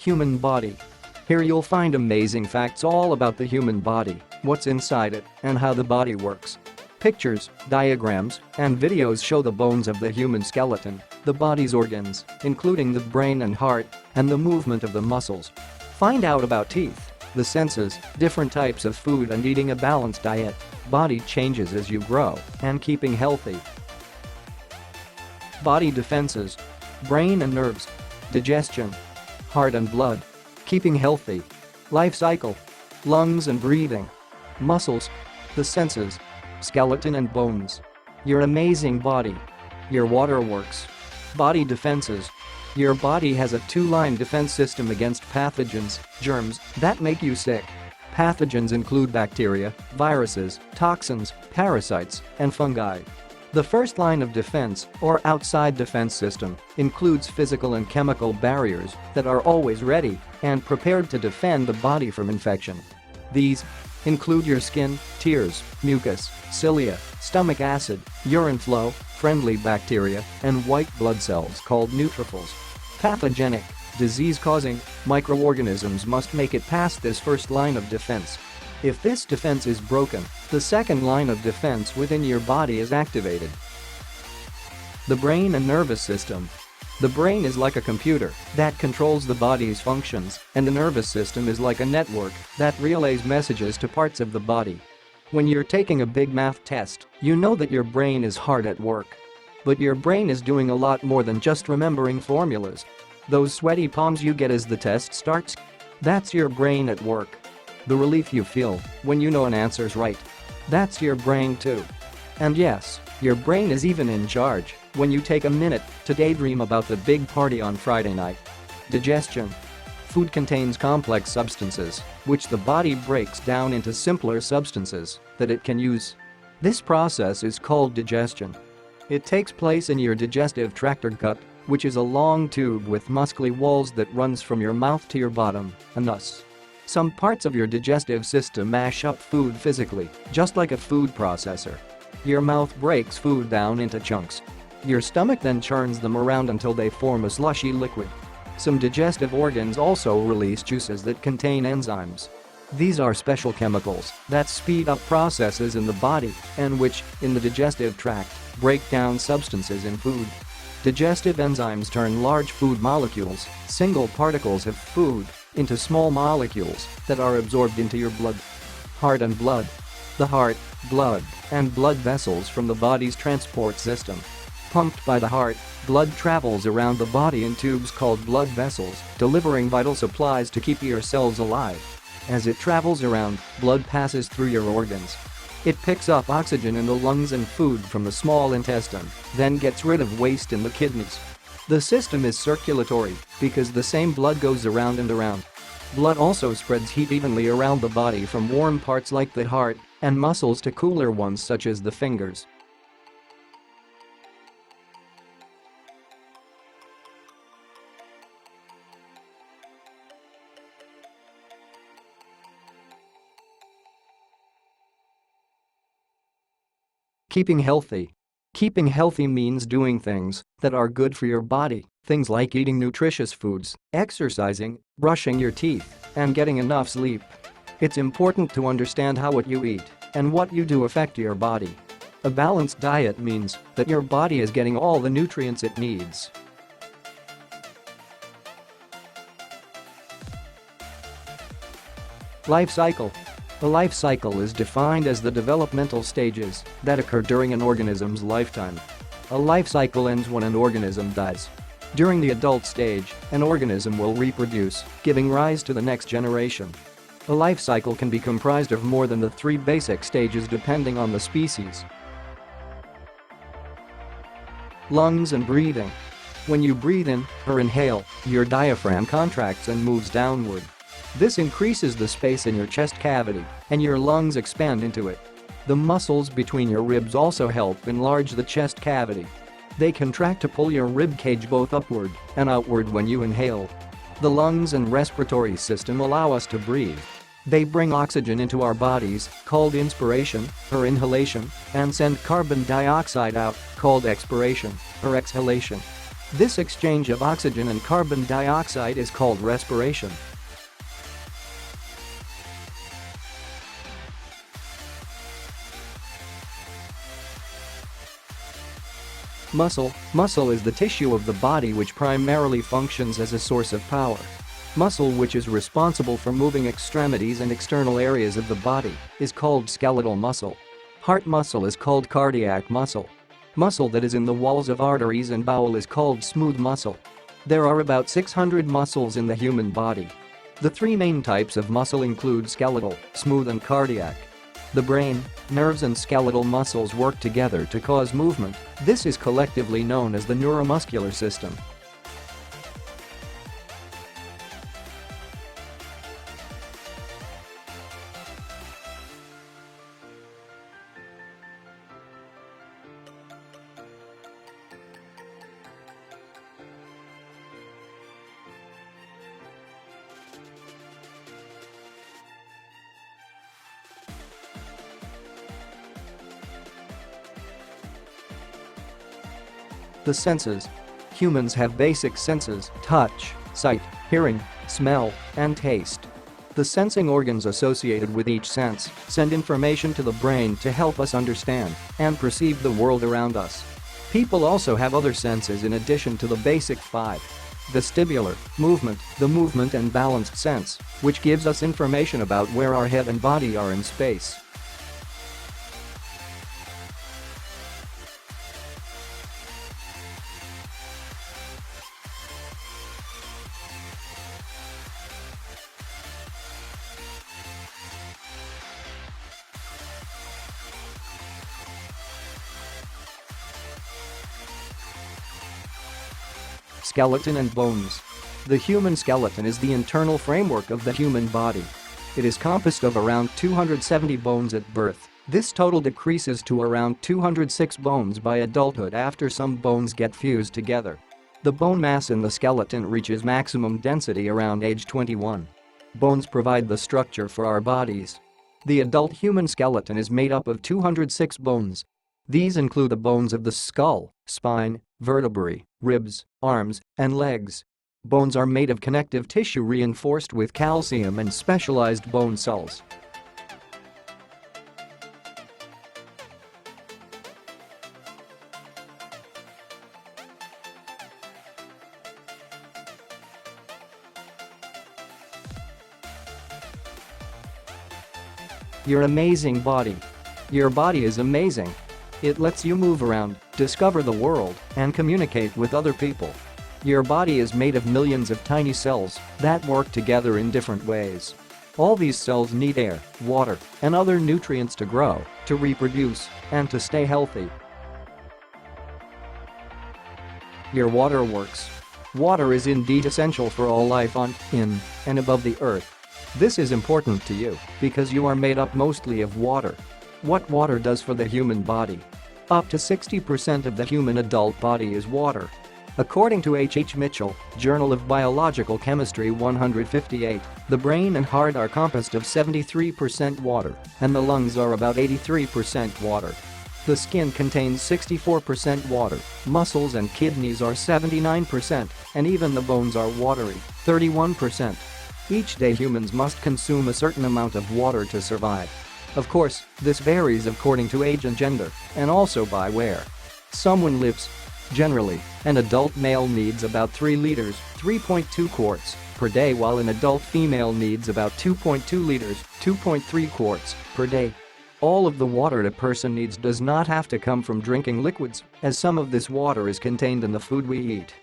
Human body. Here you'll find amazing facts all about the human body, what's inside it, and how the body works. Pictures, diagrams, and videos show the bones of the human skeleton, the body's organs, including the brain and heart, and the movement of the muscles. Find out about teeth, the senses, different types of food and eating a balanced diet, body changes as you grow, and keeping healthy. Body defenses. Brain and nerves. Digestion. Heart and blood. Keeping healthy. Life cycle. Lungs and breathing. Muscles. The senses. Skeleton and bones. Your amazing body. Your waterworks. Body defenses. Your body has a two-line defense system against pathogens, germs, that make you sick. Pathogens include bacteria, viruses, toxins, parasites, and fungi. The first line of defense, or outside defense system, includes physical and chemical barriers that are always ready and prepared to defend the body from infection. These include your skin, tears, mucus, cilia, stomach acid, urine flow, friendly bacteria, and white blood cells called neutrophils. Pathogenic, disease-causing microorganisms must make it past this first line of defense. If this defense is broken, the second line of defense within your body is activated. The brain and nervous system. The brain is like a computer that controls the body's functions, and the nervous system is like a network that relays messages to parts of the body. When you're taking a big math test, you know that your brain is hard at work. But your brain is doing a lot more than just remembering formulas. Those sweaty palms you get as the test starts? That's your brain at work. The relief you feel when you know an answer's right. That's your brain too. And yes, your brain is even in charge when you take a minute to daydream about the big party on Friday night. Digestion. Food contains complex substances, which the body breaks down into simpler substances that it can use. This process is called digestion. It takes place in your digestive tract or gut, which is a long tube with muscly walls that runs from your mouth to your bottom, and thus. Some parts of your digestive system mash up food physically, just like a food processor. Your mouth breaks food down into chunks. Your stomach then churns them around until they form a slushy liquid. Some digestive organs also release juices that contain enzymes. These are special chemicals that speed up processes in the body and which, in the digestive tract, break down substances in food. Digestive enzymes turn large food molecules, single particles of food, into small molecules that are absorbed into your blood. Heart and blood. The heart, blood, and blood vessels from the body's transport system. Pumped by the heart, blood travels around the body in tubes called blood vessels, delivering vital supplies to keep your cells alive. As it travels around, blood passes through your organs. It picks up oxygen in the lungs and food from the small intestine, then gets rid of waste in the kidneys. The system is circulatory because the same blood goes around and around. Blood also spreads heat evenly around the body from warm parts like the heart and muscles to cooler ones such as the fingers. Keeping healthy. Keeping healthy means doing things that are good for your body, things like eating nutritious foods, exercising, brushing your teeth, and getting enough sleep. It's important to understand how what you eat and what you do affect your body. A balanced diet means that your body is getting all the nutrients it needs. Life cycle. A life cycle is defined as the developmental stages that occur during an organism's lifetime. A life cycle ends when an organism dies. During the adult stage, an organism will reproduce, giving rise to the next generation. A life cycle can be comprised of more than the 3 basic stages depending on the species. Lungs and breathing. When you breathe in or inhale, your diaphragm contracts and moves downward. This increases the space in your chest cavity, and your lungs expand into it. The muscles between your ribs also help enlarge the chest cavity. They contract to pull your rib cage both upward and outward when you inhale. The lungs and respiratory system allow us to breathe. They bring oxygen into our bodies, called inspiration or inhalation, and send carbon dioxide out, called expiration or exhalation. This exchange of oxygen and carbon dioxide is called respiration. Muscle is the tissue of the body which primarily functions as a source of power. Muscle, which is responsible for moving extremities and external areas of the body, is called skeletal muscle. Heart muscle is called cardiac muscle. Muscle that is in the walls of arteries and bowel is called smooth muscle. There are about 600 muscles in the human body. The three main types of muscle include skeletal, smooth and cardiac. The brain, nerves and skeletal muscles work together to cause movement. This is collectively known as the neuromuscular system. The senses. Humans have basic senses: touch, sight, hearing, smell, and taste. The sensing organs associated with each sense send information to the brain to help us understand and perceive the world around us. People also have other senses in addition to the basic five. Vestibular, the movement and balanced sense, which gives us information about where our head and body are in space. Skeleton and bones. The human skeleton is the internal framework of the human body. It is composed of around 270 bones at birth. This total decreases to around 206 bones by adulthood after some bones get fused together. The bone mass in the skeleton reaches maximum density around age 21. Bones provide the structure for our bodies. The adult human skeleton is made up of 206 bones. These include the bones of the skull, spine, vertebrae, ribs, arms, and legs. Bones are made of connective tissue reinforced with calcium and specialized bone cells. Your amazing body. Your body is amazing. It lets you move around, discover the world, and communicate with other people. Your body is made of millions of tiny cells that work together in different ways. All these cells need air, water, and other nutrients to grow, to reproduce, and to stay healthy. Your water works. Water is indeed essential for all life on, in, and above the earth. This is important to you because you are made up mostly of water. What water does for the human body? Up to 60% of the human adult body is water. According to H. Mitchell, Journal of Biological Chemistry 158, the brain and heart are composed of 73% water, and the lungs are about 83% water. The skin contains 64% water, muscles and kidneys are 79%, and even the bones are watery, 31%. Each day humans must consume a certain amount of water to survive. Of course, this varies according to age and gender, and also by where someone lives. Generally, an adult male needs about 3 liters, 3.2 quarts, per day, while an adult female needs about 2.2 liters, 2.3 quarts, per day. All of the water a person needs does not have to come from drinking liquids, as some of this water is contained in the food we eat.